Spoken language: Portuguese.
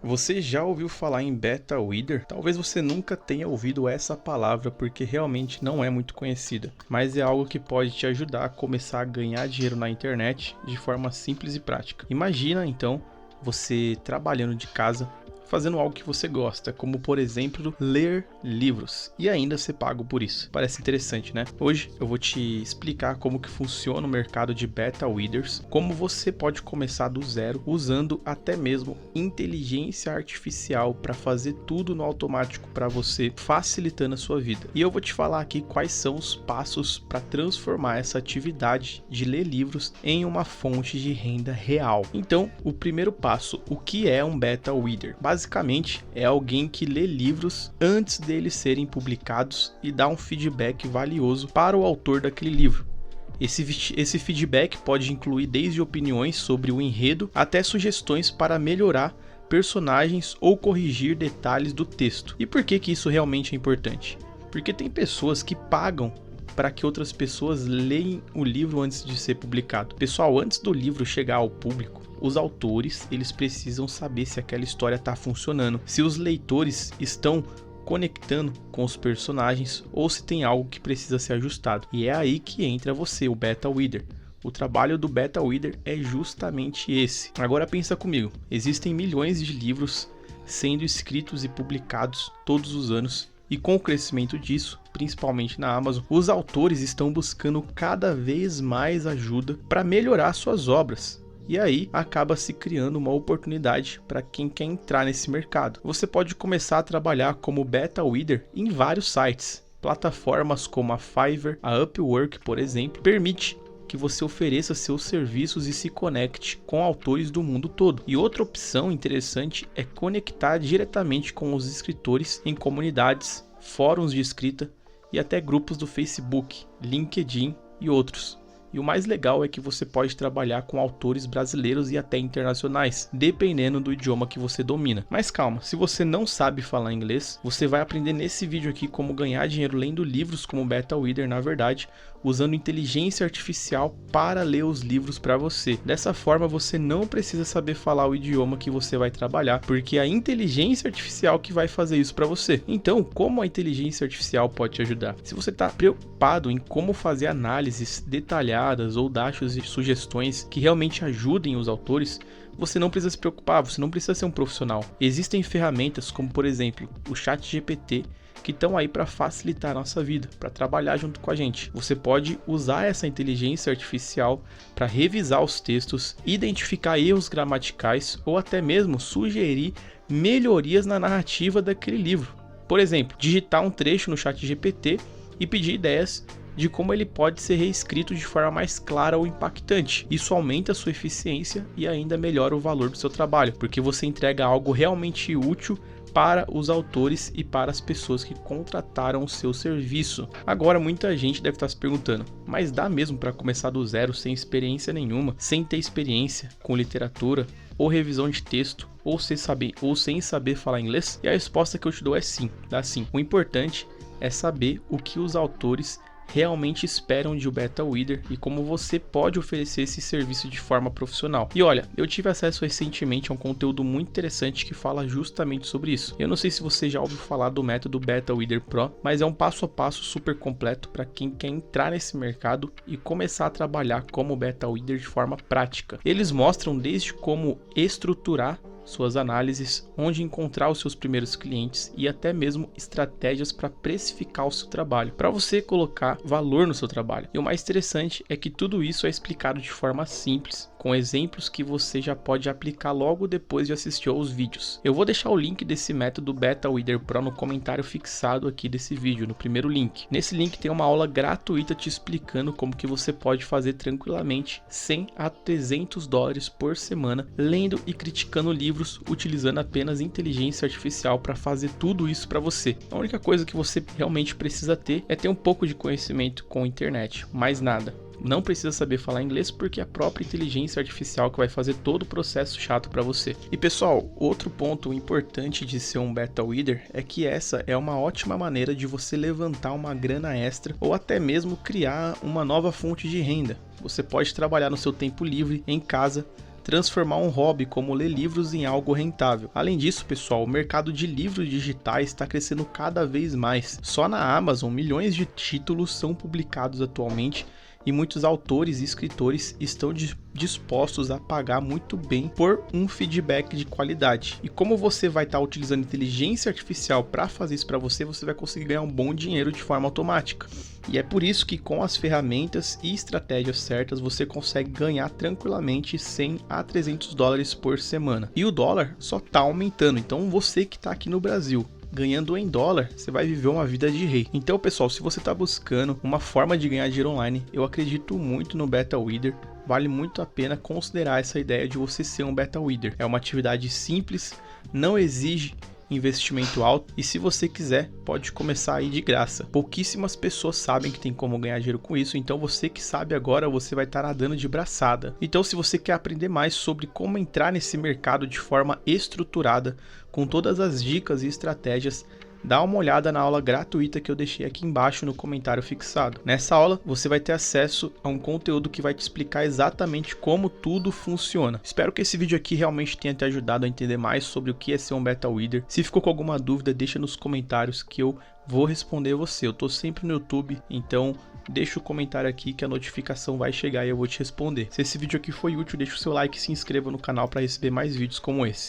Você já ouviu falar em beta reader? Talvez você nunca tenha ouvido essa palavra porque realmente não é muito conhecida, mas é algo que pode te ajudar a começar a ganhar dinheiro na internet de forma simples e prática. Imagina então você trabalhando de casa, fazendo algo que você gosta, como por exemplo, ler livros, e ainda ser pago por isso. Parece interessante, né? Hoje eu vou te explicar como que funciona o mercado de beta readers, como você pode começar do zero usando até mesmo inteligência artificial para fazer tudo no automático para você, facilitando a sua vida. E eu vou te falar aqui quais são os passos para transformar essa atividade de ler livros em uma fonte de renda real. Então, o primeiro passo, o que é um beta reader? Basicamente, é alguém que lê livros antes deles serem publicados e dá um feedback valioso para o autor daquele livro. Esse feedback pode incluir desde opiniões sobre o enredo até sugestões para melhorar personagens ou corrigir detalhes do texto. E por que isso realmente é importante? Porque tem pessoas que pagam para que outras pessoas leem o livro antes de ser publicado. Pessoal, antes do livro chegar ao público, os autores, eles precisam saber se aquela história está funcionando, se os leitores estão conectando com os personagens ou se tem algo que precisa ser ajustado. E é aí que entra você, o beta reader. O trabalho do beta reader é justamente esse. Agora pensa comigo, existem milhões de livros sendo escritos e publicados todos os anos, e com o crescimento disso, principalmente na Amazon, os autores estão buscando cada vez mais ajuda para melhorar suas obras. E aí acaba se criando uma oportunidade para quem quer entrar nesse mercado. Você pode começar a trabalhar como beta reader em vários sites. Plataformas como a Fiverr, a Upwork, por exemplo, permite que você ofereça seus serviços e se conecte com autores do mundo todo. E outra opção interessante é conectar diretamente com os escritores em comunidades, fóruns de escrita e até grupos do Facebook, LinkedIn e outros. E o mais legal é que você pode trabalhar com autores brasileiros e até internacionais, dependendo do idioma que você domina. Mas calma, se você não sabe falar inglês, você vai aprender nesse vídeo aqui como ganhar dinheiro lendo livros como beta reader, na verdade, usando inteligência artificial para ler os livros para você. Dessa forma, você não precisa saber falar o idioma que você vai trabalhar, porque é a inteligência artificial que vai fazer isso para você. Então, como a inteligência artificial pode te ajudar? Se você está preocupado em como fazer análises detalhadas ou dar sugestões que realmente ajudem os autores, você não precisa se preocupar, você não precisa ser um profissional. Existem ferramentas como, por exemplo, o ChatGPT, que estão aí para facilitar a nossa vida, para trabalhar junto com a gente. Você pode usar essa inteligência artificial para revisar os textos, identificar erros gramaticais ou até mesmo sugerir melhorias na narrativa daquele livro. Por exemplo, digitar um trecho no ChatGPT e pedir ideias de como ele pode ser reescrito de forma mais clara ou impactante. Isso aumenta a sua eficiência e ainda melhora o valor do seu trabalho, porque você entrega algo realmente útil para os autores e para as pessoas que contrataram o seu serviço. Agora, muita gente deve estar se perguntando, mas dá mesmo para começar do zero, sem experiência nenhuma, sem ter experiência com literatura ou revisão de texto, ou sem saber falar inglês? E a resposta que eu te dou é sim, dá sim. O importante é saber o que os autores realmente esperam de um beta reader e como você pode oferecer esse serviço de forma profissional. E olha, eu tive acesso recentemente a um conteúdo muito interessante que fala justamente sobre isso. Eu não sei se você já ouviu falar do método Beta Reader Pro, mas é um passo a passo super completo para quem quer entrar nesse mercado e começar a trabalhar como beta reader de forma prática. Eles mostram desde como estruturar suas análises, onde encontrar os seus primeiros clientes e até mesmo estratégias para precificar o seu trabalho, para você colocar valor no seu trabalho. E o mais interessante é que tudo isso é explicado de forma simples, com exemplos que você já pode aplicar logo depois de assistir aos vídeos. Eu vou deixar o link desse método Beta Reader Pro no comentário fixado aqui desse vídeo, no primeiro link. Nesse link tem uma aula gratuita te explicando como que você pode fazer tranquilamente $100 a $300 por semana, lendo e criticando livros, utilizando apenas inteligência artificial para fazer tudo isso para você. A única coisa que você realmente precisa ter é ter um pouco de conhecimento com a internet, mais nada. Não precisa saber falar inglês porque é a própria inteligência artificial que vai fazer todo o processo chato para você. E pessoal, outro ponto importante de ser um beta reader é que essa é uma ótima maneira de você levantar uma grana extra ou até mesmo criar uma nova fonte de renda. Você pode trabalhar no seu tempo livre em casa, transformar um hobby como ler livros em algo rentável. Além disso, pessoal, o mercado de livros digitais está crescendo cada vez mais. Só na Amazon, milhões de títulos são publicados atualmente e muitos autores e escritores estão dispostos a pagar muito bem por um feedback de qualidade. E como você vai estar utilizando inteligência artificial para fazer isso para você, você vai conseguir ganhar um bom dinheiro de forma automática. E é por isso que com as ferramentas e estratégias certas, você consegue ganhar tranquilamente 100 a 300 dólares por semana. E o dólar só está aumentando, então você que está aqui no Brasil, ganhando em dólar, você vai viver uma vida de rei. Então, pessoal, se você está buscando uma forma de ganhar dinheiro online, eu acredito muito no BetaWither. Vale muito a pena considerar essa ideia de você ser um BetaWither. É uma atividade simples, não exige investimento alto e se você quiser pode começar aí de graça. Pouquíssimas pessoas sabem que tem como ganhar dinheiro com isso, então você que sabe agora, você vai estar nadando de braçada. Então se você quer aprender mais sobre como entrar nesse mercado de forma estruturada, com todas as dicas e estratégias, dá uma olhada na aula gratuita que eu deixei aqui embaixo no comentário fixado. Nessa aula você vai ter acesso a um conteúdo que vai te explicar exatamente como tudo funciona. Espero que esse vídeo aqui realmente tenha te ajudado a entender mais sobre o que é ser um BetaWither. Se ficou com alguma dúvida, deixa nos comentários que eu vou responder você. Eu tô sempre no YouTube, então deixa o comentário aqui que a notificação vai chegar e eu vou te responder. Se esse vídeo aqui foi útil, deixa o seu like e se inscreva no canal para receber mais vídeos como esse.